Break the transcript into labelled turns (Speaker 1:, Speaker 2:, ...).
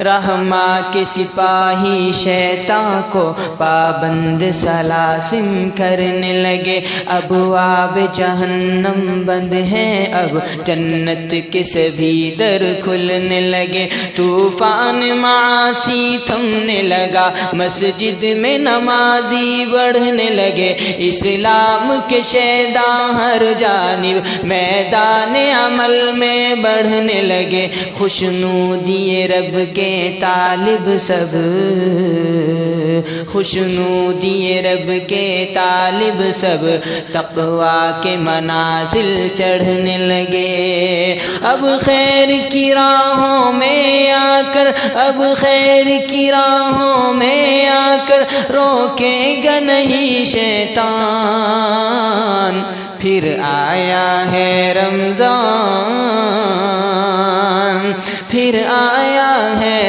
Speaker 1: رحماں کے سپاہی شیطان کو پابند سلاسم کرنے لگے، ابواب جہنم بند ہیں، اب جنت کے سبھی در کھلنے لگے، طوفان معاصی تھمنے لگا، مسجد میں نمازی بڑھنے لگے، اسلام کے شیداں ہر جانب میدان عمل میں بڑھنے لگے، خوشنودی رب کے طالب سب، خوشنودی رب کے طالب سب تقویٰ کے منازل چڑھنے لگے، اب خیر کی راہوں میں آ کر، اب خیر کی راہوں میں آ کر روکے گا نہیں شیطان، پھر آیا ہے رمضان، پھر آیا ہے